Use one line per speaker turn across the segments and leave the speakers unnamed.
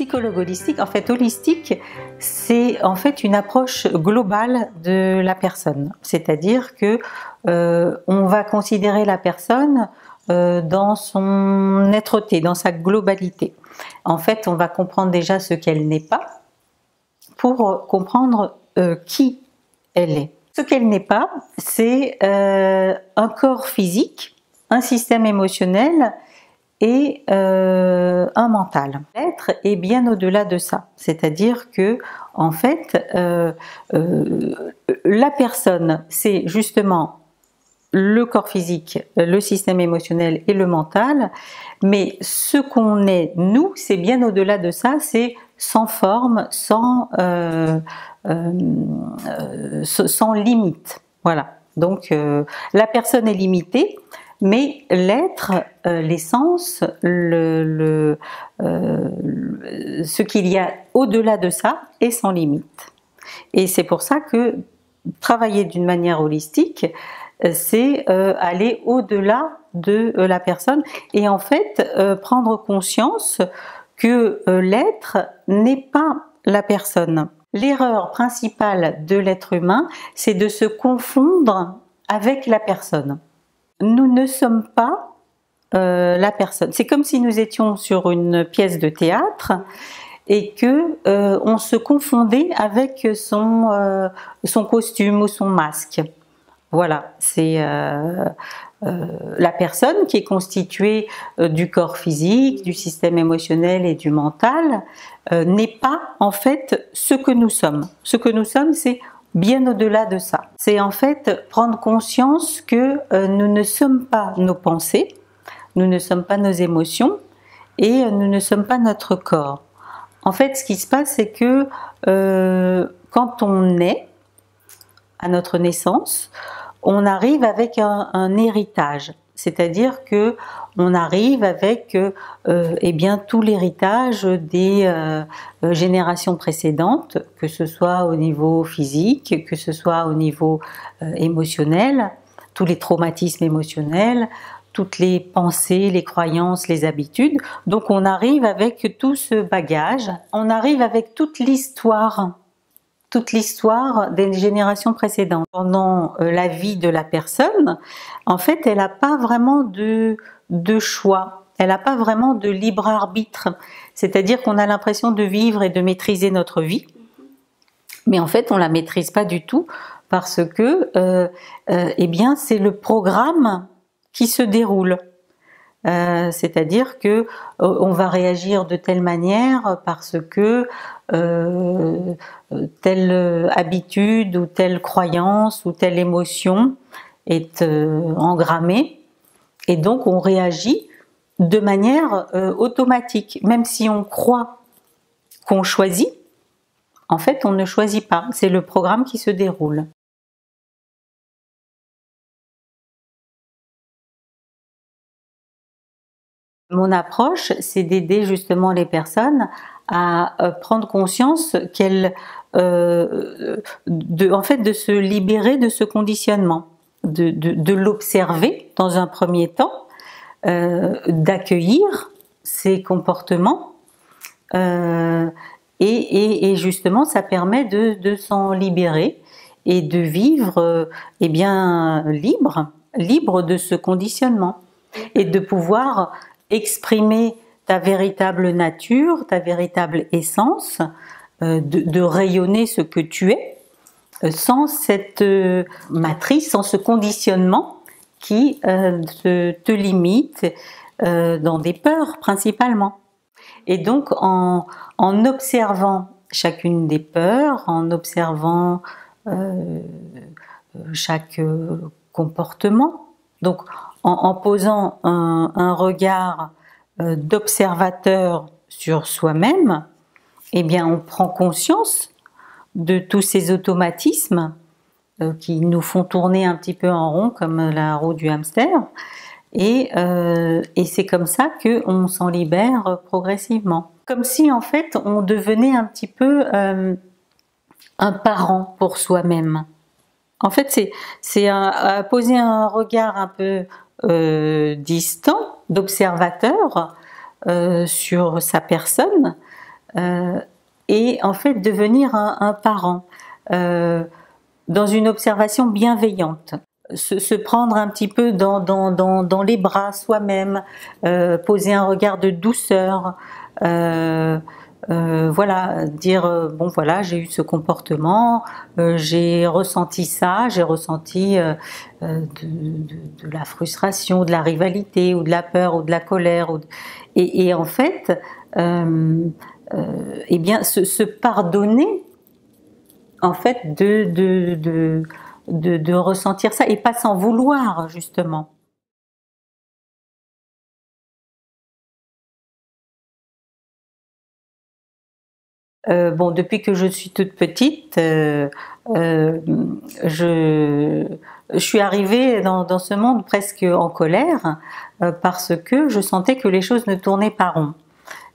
psychologue holistique, en fait holistique, c'est en fait une approche globale de la personne. C'est-à-dire que on va considérer la personne dans son êtreté, dans sa globalité. En fait, on va comprendre déjà ce qu'elle n'est pas pour comprendre qui elle est. Ce qu'elle n'est pas, c'est un corps physique, un système émotionnel et un mental. L'être est bien au-delà de ça, c'est-à-dire que en fait, la personne, c'est justement le corps physique, le système émotionnel et le mental, mais ce qu'on est, nous, c'est bien au-delà de ça, c'est sans forme, sans limite. Voilà. Donc la personne est limitée, mais l'être, l'essence, ce qu'il y a au-delà de ça est sans limite. Et c'est pour ça que travailler d'une manière holistique, c'est aller au-delà de la personne et en fait prendre conscience que l'être n'est pas la personne. L'erreur principale de l'être humain, c'est de se confondre avec la personne. Nous ne sommes pas la personne. C'est comme si nous étions sur une pièce de théâtre et que on se confondait avec son costume ou son masque. Voilà, c'est la personne qui est constituée du corps physique, du système émotionnel et du mental n'est pas en fait ce que nous sommes. Ce que nous sommes, c'est bien au-delà de ça. C'est en fait prendre conscience que nous ne sommes pas nos pensées, nous ne sommes pas nos émotions et nous ne sommes pas notre corps. En fait, ce qui se passe, c'est que quand on est à notre naissance, on arrive avec un héritage, c'est-à-dire que on arrive avec eh bien tout l'héritage des générations précédentes, que ce soit au niveau physique, que ce soit au niveau émotionnel, tous les traumatismes émotionnels, toutes les pensées, les croyances, les habitudes. Donc on arrive avec tout ce bagage, on arrive avec toute l'histoire des générations précédentes. Pendant la vie de la personne, en fait, elle n'a pas vraiment de choix, elle n'a pas vraiment de libre arbitre. C'est-à-dire qu'on a l'impression de vivre et de maîtriser notre vie, mais en fait, on la maîtrise pas du tout parce que, eh bien, c'est le programme qui se déroule. C'est-à-dire que on va réagir de telle manière parce que telle habitude ou telle croyance ou telle émotion est engrammée et donc on réagit de manière automatique. Même si on croit qu'on choisit, en fait on ne choisit pas, c'est le programme qui se déroule. Mon approche, c'est d'aider justement les personnes à prendre conscience qu'elles, en fait, de se libérer de ce conditionnement, de l'observer dans un premier temps, d'accueillir ces comportements, et justement, ça permet de s'en libérer et de vivre, eh bien, libre de ce conditionnement et de pouvoir exprimer ta véritable nature, ta véritable essence, de rayonner ce que tu es, sans cette matrice, sans ce conditionnement qui te limite dans des peurs principalement. Et donc en observant chacune des peurs, en observant chaque comportement, donc en posant un regard d'observateur sur soi-même, eh bien on prend conscience de tous ces automatismes qui nous font tourner un petit peu en rond comme la roue du hamster, et c'est comme ça qu'on s'en libère progressivement. Comme si en fait on devenait un petit peu un parent pour soi-même. En fait c'est poser un regard un peu distant, d'observateur sur sa personne, et en fait devenir un parent dans une observation bienveillante. Se prendre un petit peu dans les bras soi-même, poser un regard de douceur, voilà, dire bon voilà, j'ai eu ce comportement, j'ai ressenti ça, j'ai ressenti de la frustration, de la rivalité, ou de la peur, ou de la colère, et en fait, eh bien, se pardonner, en fait, de ressentir ça et pas s'en vouloir, justement. Bon, depuis que je suis toute petite, euh, je, je suis arrivée dans ce monde presque en colère parce que je sentais que les choses ne tournaient pas rond.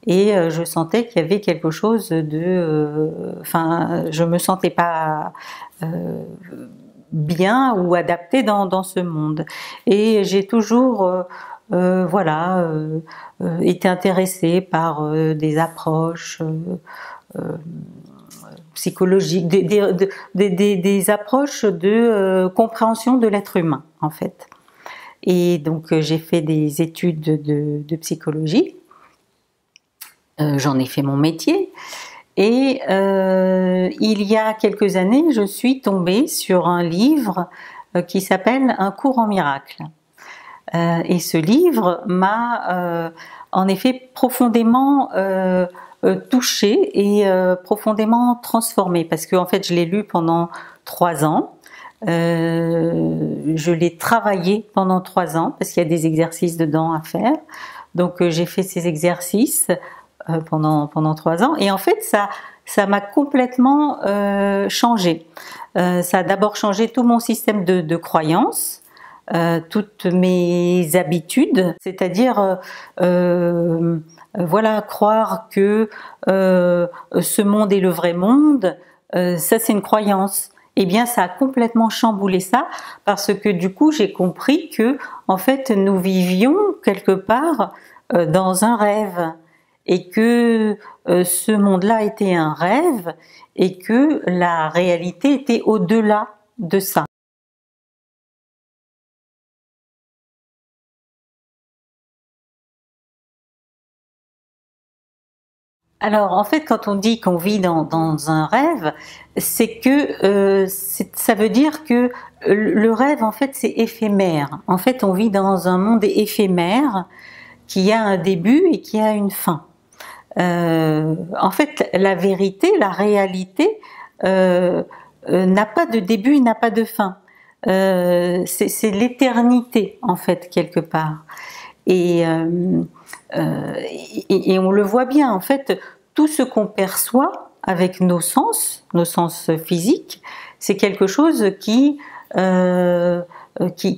Et je sentais qu'il y avait quelque chose enfin, je me sentais pas bien ou adaptée dans ce monde. Et j'ai toujours, voilà, été intéressée par des approches psychologiques, des approches de compréhension de l'être humain, en fait. Et donc j'ai fait des études de psychologie. J'en ai fait mon métier. Et il y a quelques années, je suis tombée sur un livre qui s'appelle Un cours en miracle. Et ce livre m'a en effet profondément touchée et profondément transformée, parce que en fait je l'ai lu pendant 3 ans. Je l'ai travaillé pendant 3 ans parce qu'il y a des exercices dedans à faire. Donc j'ai fait ces exercices pendant 3 ans, et en fait ça m'a complètement changé. Ça a d'abord changé tout mon système de croyances, toutes mes habitudes, c'est-à-dire voilà, croire que ce monde est le vrai monde, ça c'est une croyance. Eh bien, ça a complètement chamboulé ça, parce que du coup, j'ai compris que, en fait, nous vivions quelque part dans un rêve, et que ce monde-là était un rêve, et que la réalité était au-delà de ça. Alors, en fait, quand on dit qu'on vit dans un rêve, c'est que ça veut dire que le rêve, en fait, c'est éphémère. En fait, on vit dans un monde éphémère qui a un début et qui a une fin. En fait, la vérité, la réalité, n'a pas de début, n'a pas de fin. C'est l'éternité, en fait, quelque part. Et, et on le voit bien, en fait, tout ce qu'on perçoit avec nos sens physiques, c'est quelque chose qui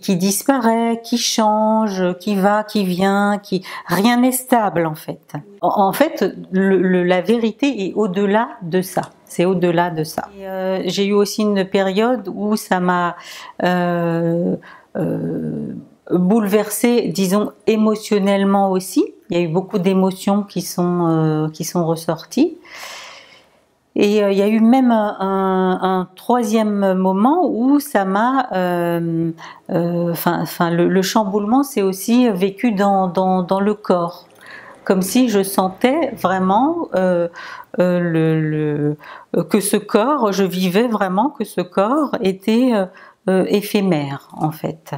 disparaît, qui change, qui va, qui vient, rien n'est stable, en fait. En fait, la vérité est au-delà de ça. C'est au-delà de ça. J'ai eu aussi une période où ça m'a bouleversée, disons émotionnellement aussi. Il y a eu beaucoup d'émotions qui sont ressorties. Et il y a eu même un troisième moment où ça m'a, le chamboulement s'est aussi vécu dans le corps, comme si je sentais vraiment que ce corps, je vivais vraiment que ce corps était éphémère, en fait,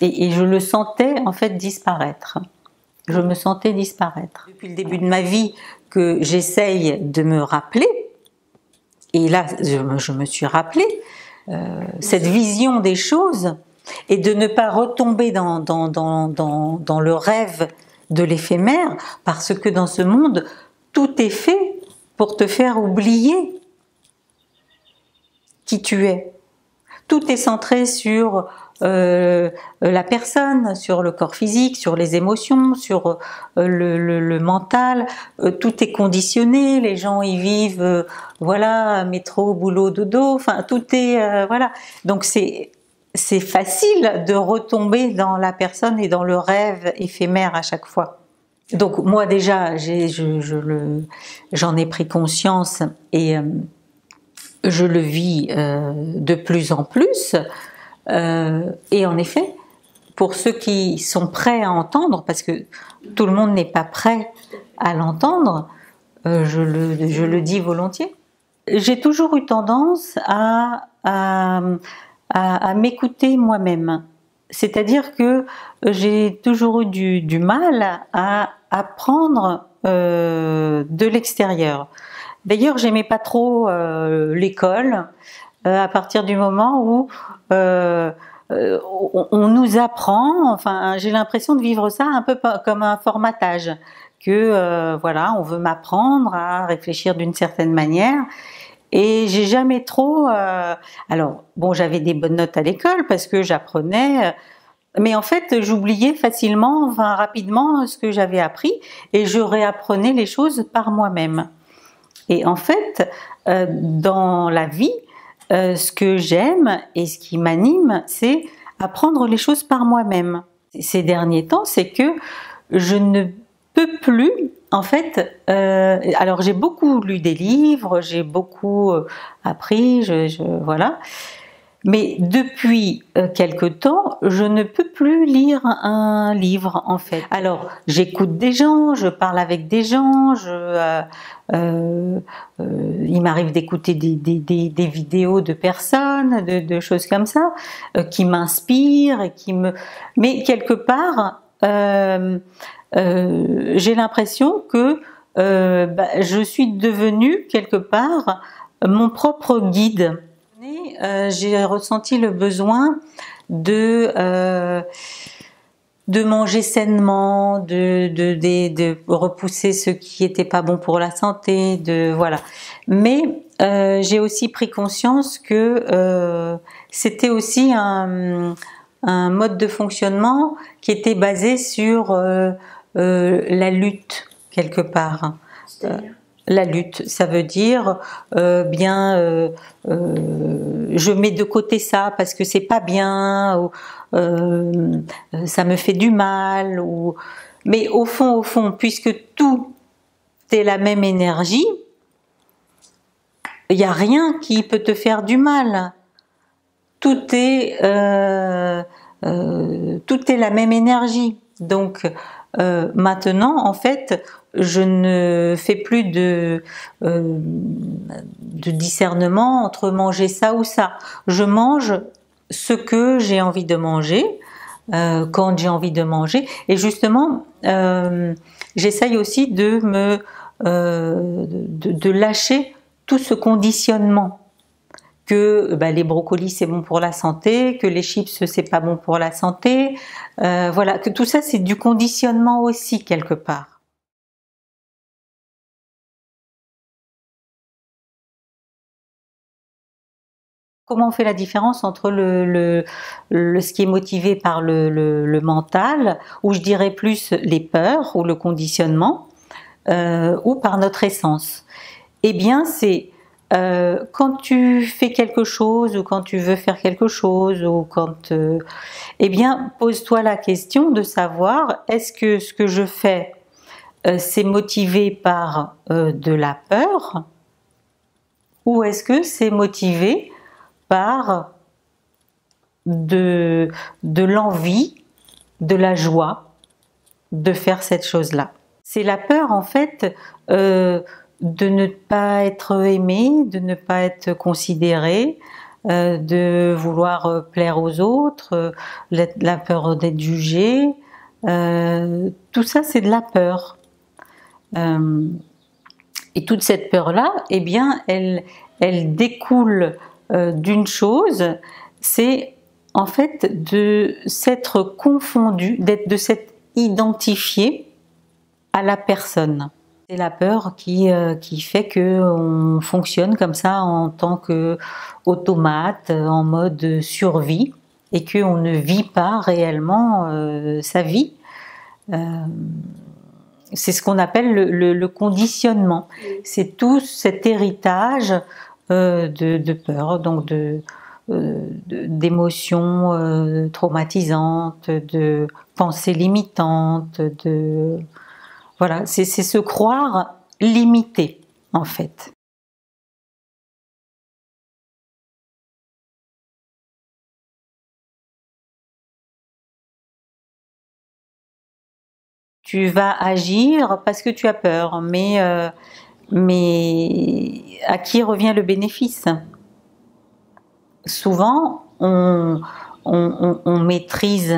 et je le sentais en fait disparaître. Je me sentais disparaître. Depuis le début de ma vie, que j'essaye de me rappeler. Et là, je me suis rappelé cette vision des choses, et de ne pas retomber dans le rêve de l'éphémère, parce que dans ce monde, tout est fait pour te faire oublier qui tu es. Tout est centré sur la personne, sur le corps physique, sur les émotions, sur le mental. Tout est conditionné, les gens y vivent, voilà, métro, boulot, dodo, enfin tout est, voilà. Donc c'est facile de retomber dans la personne et dans le rêve éphémère à chaque fois. Donc moi déjà, j'en ai pris conscience et je le vis de plus en plus. Et en effet, pour ceux qui sont prêts à entendre, parce que tout le monde n'est pas prêt à l'entendre, je le dis volontiers. J'ai toujours eu tendance à m'écouter moi-même. C'est-à-dire que j'ai toujours eu du mal à apprendre de l'extérieur. D'ailleurs, j'aimais pas trop l'école à partir du moment où on nous apprend. Enfin, j'ai l'impression de vivre ça un peu comme un formatage, que voilà, on veut m'apprendre à réfléchir d'une certaine manière. Et j'ai jamais trop. Alors bon, j'avais des bonnes notes à l'école parce que j'apprenais. Mais en fait, j'oubliais facilement, enfin rapidement, ce que j'avais appris et je réapprenais les choses par moi-même. Et en fait, dans la vie, ce que j'aime et ce qui m'anime, c'est apprendre les choses par moi-même. Ces derniers temps, c'est que je ne peux plus, en fait, alors j'ai beaucoup lu des livres, j'ai beaucoup appris, voilà. Mais depuis quelque temps, je ne peux plus lire un livre en fait. Alors j'écoute des gens, je parle avec des gens, il m'arrive d'écouter des vidéos de personnes, de choses comme ça, qui m'inspirent et qui me. Mais quelque part, j'ai l'impression que je suis devenue quelque part mon propre guide. J'ai ressenti le besoin de manger sainement, de repousser ce qui n'était pas bon pour la santé, voilà. Mais j'ai aussi pris conscience que c'était aussi un mode de fonctionnement qui était basé sur la lutte quelque part. La lutte, ça veut dire je mets de côté ça parce que c'est pas bien, ou ça me fait du mal, mais au fond, puisque tout est la même énergie, il n'y a rien qui peut te faire du mal. Tout est la même énergie. Donc maintenant, en fait, je ne fais plus de discernement entre manger ça ou ça. Je mange ce que j'ai envie de manger, quand j'ai envie de manger. Et justement, j'essaye aussi de lâcher tout ce conditionnement. Que les brocolis c'est bon pour la santé, que les chips c'est pas bon pour la santé, voilà, que tout ça c'est du conditionnement aussi quelque part. Comment on fait la différence entre ce qui est motivé par le mental, ou je dirais plus les peurs ou le conditionnement, ou par notre essence? Eh bien, c'est quand tu fais quelque chose ou quand tu veux faire quelque chose ou quand, eh bien, pose-toi la question de savoir est-ce que ce que je fais c'est motivé par de la peur ou est-ce que c'est motivé par de l'envie, de la joie de faire cette chose-là. C'est la peur en fait de ne pas être aimé, de ne pas être considéré, de vouloir plaire aux autres, la peur d'être jugé, tout ça c'est de la peur. Et toute cette peur-là, eh bien, elle découle d'une chose, c'est en fait de s'être confondu, de s'être identifié à la personne. C'est la peur qui fait qu'on fonctionne comme ça en tant qu'automate, en mode survie, et qu'on ne vit pas réellement sa vie. C'est ce qu'on appelle le conditionnement. C'est tout cet héritage de peur, donc d'émotions traumatisantes, de pensées limitantes, Voilà, c'est se croire limité, en fait. Tu vas agir parce que tu as peur, mais à qui revient le bénéfice? Souvent, on maîtrise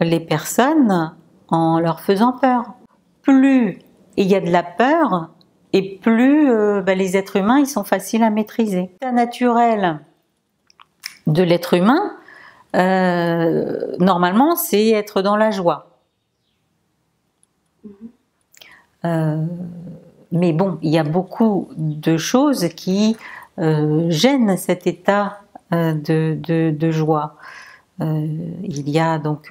les personnes en leur faisant peur. Plus il y a de la peur, et plus les êtres humains ils sont faciles à maîtriser. L'état naturel de l'être humain, normalement, c'est être dans la joie. Mais bon, il y a beaucoup de choses qui gênent cet état de joie. Il y a donc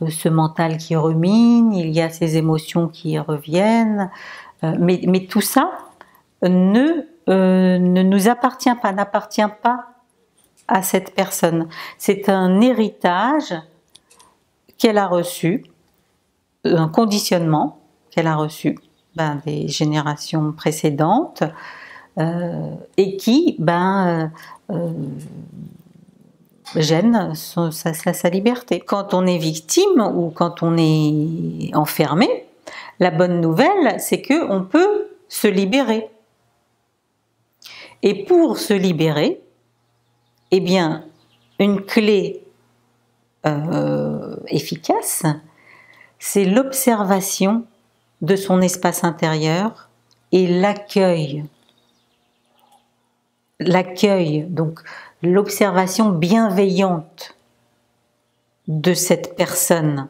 ce mental qui rumine, il y a ces émotions qui reviennent, mais tout ça ne nous appartient pas, n'appartient pas à cette personne. C'est un héritage qu'elle a reçu, un conditionnement qu'elle a reçu des générations précédentes et qui gêne sa liberté. Quand on est victime ou quand on est enfermé, la bonne nouvelle, c'est qu'on peut se libérer. Et pour se libérer, eh bien, une clé efficace, c'est l'observation de son espace intérieur et l'accueil. L'accueil, donc l'observation bienveillante de cette personne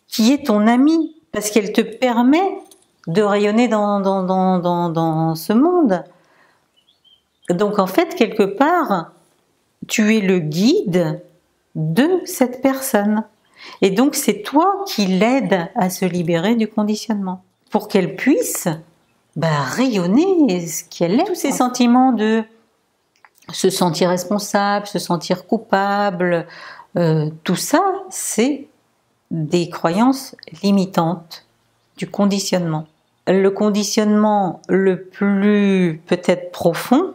qui est ton amie, parce qu'elle te permet de rayonner dans ce monde. Donc en fait, quelque part, tu es le guide de cette personne. Et donc c'est toi qui l'aide à se libérer du conditionnement, pour qu'elle puisse rayonner ce qu'elle est. Tous ces sentiments de se sentir responsable, se sentir coupable, tout ça, c'est des croyances limitantes du conditionnement. Le conditionnement le plus peut-être profond,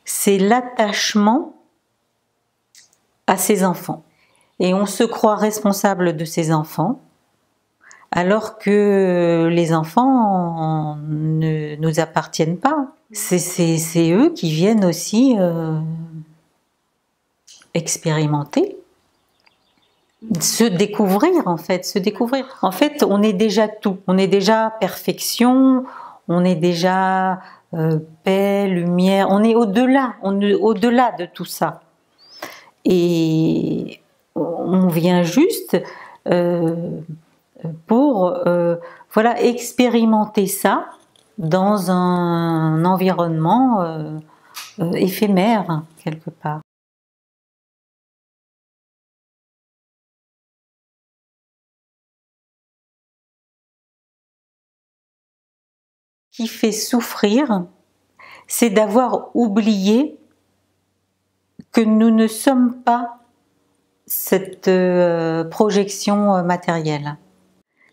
c'est l'attachement à ses enfants. Et on se croit responsable de ses enfants, alors que les enfants ne nous appartiennent pas. C'est eux qui viennent aussi expérimenter, se découvrir en fait, se découvrir. En fait, on est déjà tout, on est déjà perfection, on est déjà paix, lumière, on est au-delà de tout ça. Et on vient juste pour expérimenter ça dans un environnement éphémère quelque part. Ce qui fait souffrir, c'est d'avoir oublié que nous ne sommes pas cette projection matérielle.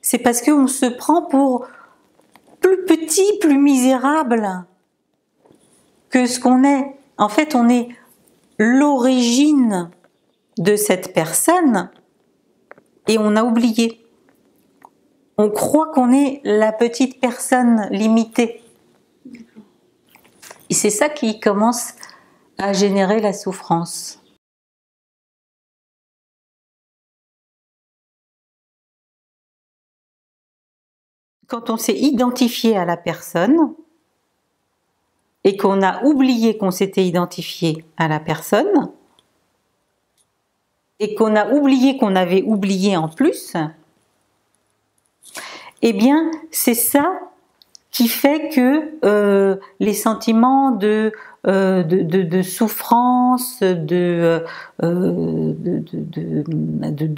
C'est parce qu'on se prend pour plus petit, plus misérable que ce qu'on est. En fait, on est l'origine de cette personne et on a oublié. On croit qu'on est la petite personne limitée. Et c'est ça qui commence à générer la souffrance. Quand on s'est identifié à la personne et qu'on a oublié qu'on s'était identifié à la personne et qu'on a oublié qu'on avait oublié en plus, eh bien c'est ça qui fait que les sentiments de souffrance, de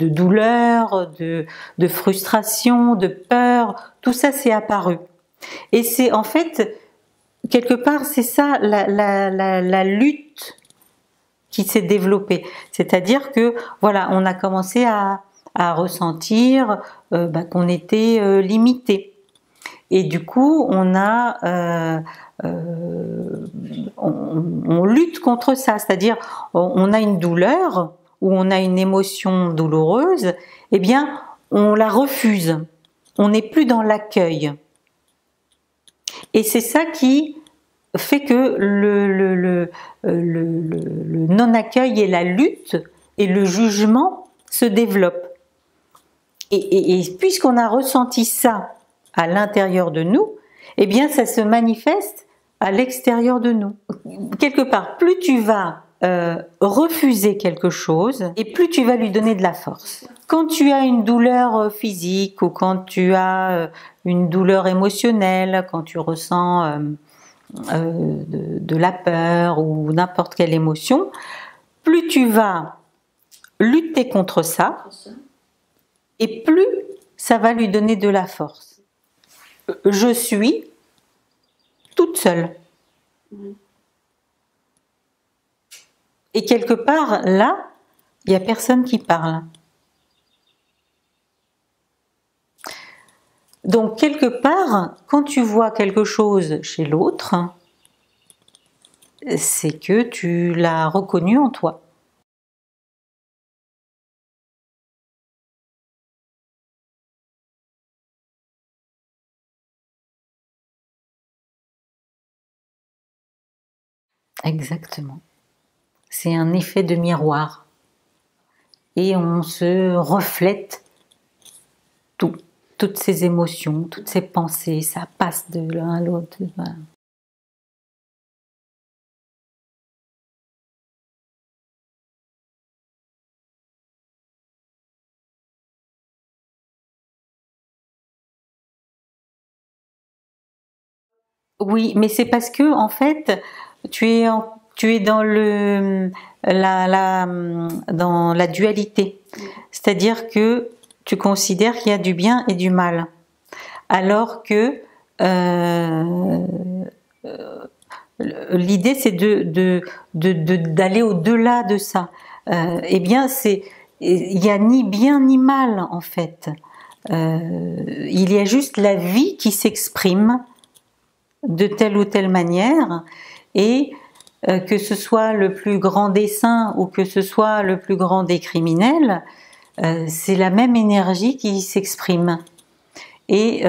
douleur, de frustration, de peur, tout ça c'est apparu. Et c'est en fait, quelque part, c'est ça la lutte qui s'est développée. C'est-à-dire que, voilà, on a commencé à à ressentir qu'on était limité. Et du coup, on lutte contre ça, c'est-à-dire on a une douleur ou on a une émotion douloureuse, eh bien, on la refuse. On n'est plus dans l'accueil. Et c'est ça qui fait que le non-accueil et la lutte et le jugement se développent. Et puisqu'on a ressenti ça à l'intérieur de nous, eh bien ça se manifeste à l'extérieur de nous. Quelque part, plus tu vas refuser quelque chose et plus tu vas lui donner de la force. Quand tu as une douleur physique ou quand tu as une douleur émotionnelle, quand tu ressens de la peur ou n'importe quelle émotion, plus tu vas lutter contre ça et plus ça va lui donner de la force. Je suis toute seule. Et quelque part, là, il n'y a personne qui parle. Donc, quelque part, quand tu vois quelque chose chez l'autre, c'est que tu l'as reconnu en toi. Exactement. C'est un effet de miroir. Et on se reflète toutes ces émotions, toutes ces pensées, ça passe de l'un à l'autre. Voilà. Oui, mais c'est parce que en fait, tu es dans dans la dualité. C'est-à-dire que tu considères qu'il y a du bien et du mal. Alors que l'idée, c'est d'aller au-delà de ça. Eh bien, il n'y a ni bien ni mal, en fait. Il y a juste la vie qui s'exprime de telle ou telle manière, et que ce soit le plus grand des saints ou que ce soit le plus grand des criminels, c'est la même énergie qui s'exprime. Et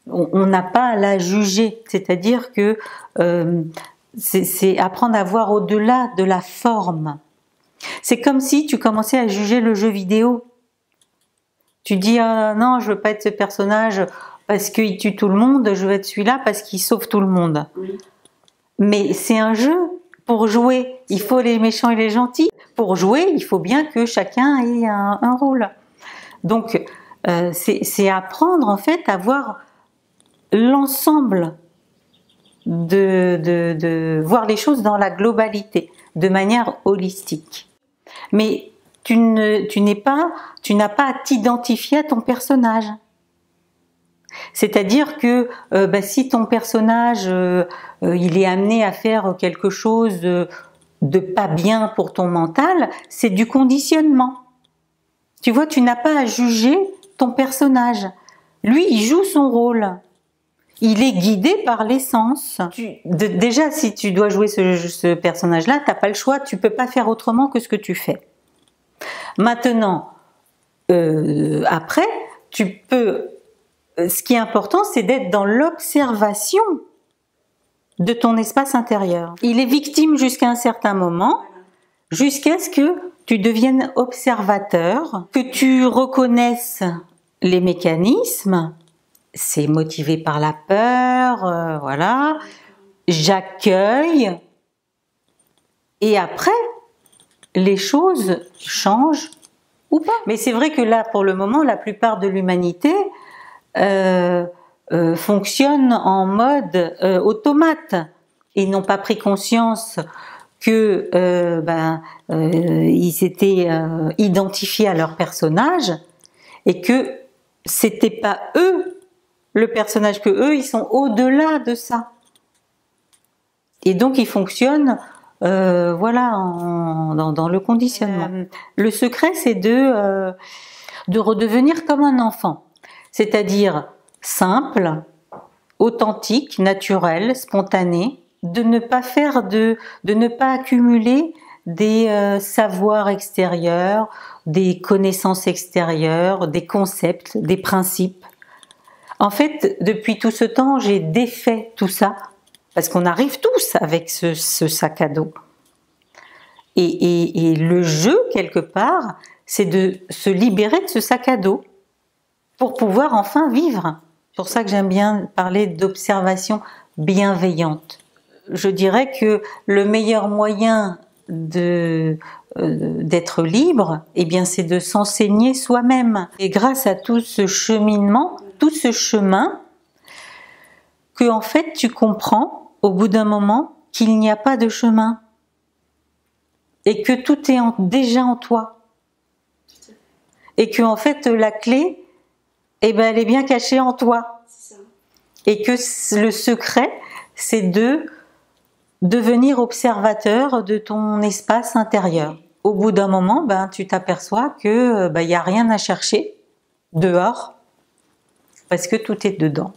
on n'a pas à la juger, c'est-à-dire que c'est apprendre à voir au-delà de la forme. C'est comme si tu commençais à juger le jeu vidéo. Tu dis non, je veux pas être ce personnage parce qu'il tue tout le monde, je veux être celui-là parce qu'il sauve tout le monde. Oui. Mais c'est un jeu. Pour jouer, il faut les méchants et les gentils. Pour jouer, il faut bien que chacun ait un rôle. Donc, c'est apprendre en fait à voir l'ensemble, de voir les choses dans la globalité, de manière holistique. Mais tu n'as pas à t'identifier à ton personnage. C'est-à-dire que si ton personnage il est amené à faire quelque chose de pas bien pour ton mental, c'est du conditionnement. Tu vois, tu n'as pas à juger ton personnage. Lui, il joue son rôle. Il est guidé par l'essence. Déjà, si tu dois jouer ce personnage-là, tu n'as pas le choix, tu ne peux pas faire autrement que ce que tu fais. Maintenant, après, tu peux... Ce qui est important, c'est d'être dans l'observation de ton espace intérieur. Il est victime jusqu'à un certain moment, jusqu'à ce que tu deviennes observateur, que tu reconnaisses les mécanismes. C'est motivé par la peur, voilà. J'accueille. Et après, les choses changent ou pas. Mais c'est vrai que là, pour le moment, la plupart de l'humanité fonctionne en mode automate. Ils n'ont pas pris conscience que ils s'étaient identifiés à leur personnage et que c'était pas eux le personnage, que eux ils sont au-delà de ça. Et donc ils fonctionnent voilà, dans le conditionnement. Le secret, c'est de redevenir comme un enfant, c'est-à-dire simple, authentique, naturel, spontané, de ne pas ne pas accumuler des savoirs extérieurs, des connaissances extérieures, des concepts, des principes. En fait, depuis tout ce temps, j'ai défait tout ça, parce qu'on arrive tous avec ce sac à dos. Et le jeu, quelque part, c'est de se libérer de ce sac à dos pour pouvoir enfin vivre. C'est pour ça que j'aime bien parler d'observation bienveillante. Je dirais que le meilleur moyen d'être libre, eh bien, c'est de s'enseigner soi-même. Et grâce à tout ce cheminement, tout ce chemin, que en fait tu comprends au bout d'un moment qu'il n'y a pas de chemin et que tout est déjà en toi. Et que en fait la clé, eh ben, elle est bien cachée en toi. Et que le secret, c'est de devenir observateur de ton espace intérieur. Au bout d'un moment, ben, tu t'aperçois que y a rien à chercher dehors, parce que tout est dedans.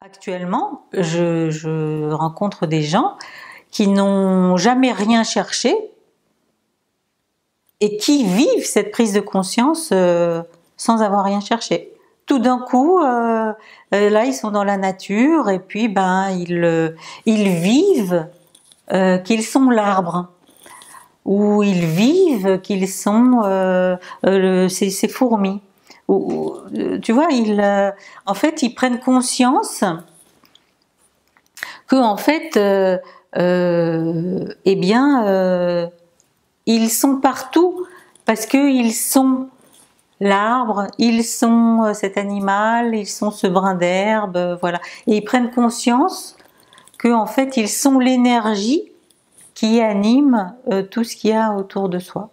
Actuellement, je rencontre des gens qui n'ont jamais rien cherché et qui vivent cette prise de conscience sans avoir rien cherché. Tout d'un coup, là, ils sont dans la nature et puis ils vivent qu'ils sont l'arbre, ou ils vivent qu'ils sont ces fourmis. Tu vois, en fait, ils prennent conscience que en fait, ils sont partout parce qu'ils sont l'arbre, ils sont cet animal, ils sont ce brin d'herbe, voilà. Et ils prennent conscience que en fait, ils sont l'énergie qui anime tout ce qu'il y a autour de soi,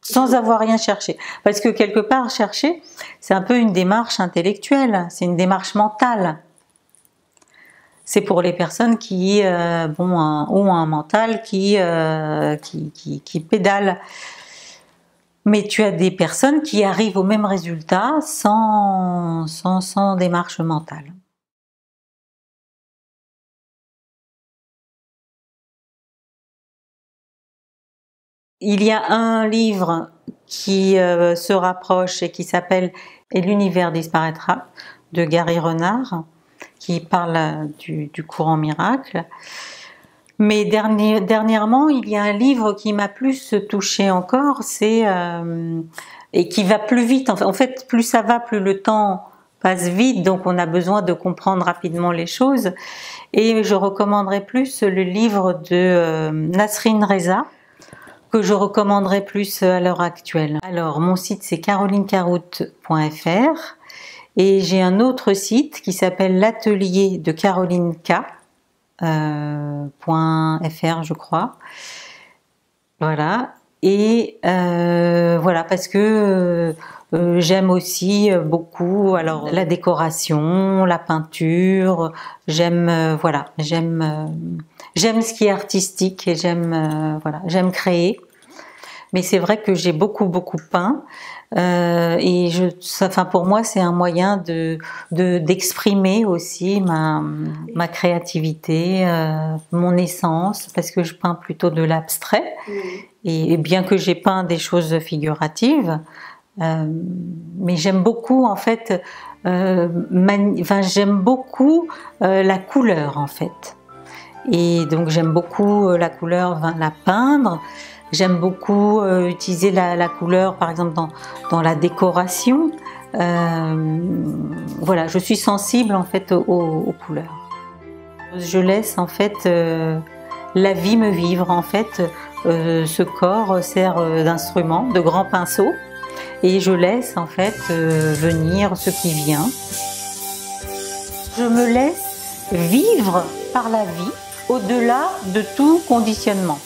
sans avoir rien cherché. Parce que quelque part, chercher, c'est un peu une démarche intellectuelle, c'est une démarche mentale. C'est pour les personnes qui ont un mental qui pédale. Mais tu as des personnes qui arrivent au même résultat sans démarche mentale. Il y a un livre qui se rapproche et qui s'appelle « Et l'univers disparaîtra » de Gary Renard, qui parle du courant miracle. Mais dernièrement, il y a un livre qui m'a plus touchée encore, et qui va plus vite. En fait, plus ça va, plus le temps passe vite, donc on a besoin de comprendre rapidement les choses. Et je recommanderais plus le livre de Nasrin Reza, que je recommanderais plus à l'heure actuelle. Alors, mon site c'est carolinecaroute.fr et j'ai un autre site qui s'appelle l'atelier de carolineka.fr, je crois. Voilà. Et voilà, parce que j'aime aussi beaucoup alors la décoration, la peinture. J'aime voilà, j'aime ce qui est artistique et voilà, j'aime créer. Mais c'est vrai que j'ai beaucoup peint et enfin pour moi c'est un moyen d'exprimer aussi ma créativité, mon essence, parce que je peins plutôt de l'abstrait. Et bien que j'ai peint des choses figuratives, mais j'aime beaucoup en fait, enfin, j'aime beaucoup la couleur en fait. Et donc j'aime beaucoup la couleur, la peindre. J'aime beaucoup utiliser la couleur, par exemple dans la décoration. Voilà, je suis sensible en fait aux couleurs. Je laisse en fait la vie me vivre. En fait, ce corps sert d'instrument, de grand pinceau, et je laisse en fait venir ce qui vient. Je me laisse vivre par la vie au-delà de tout conditionnement.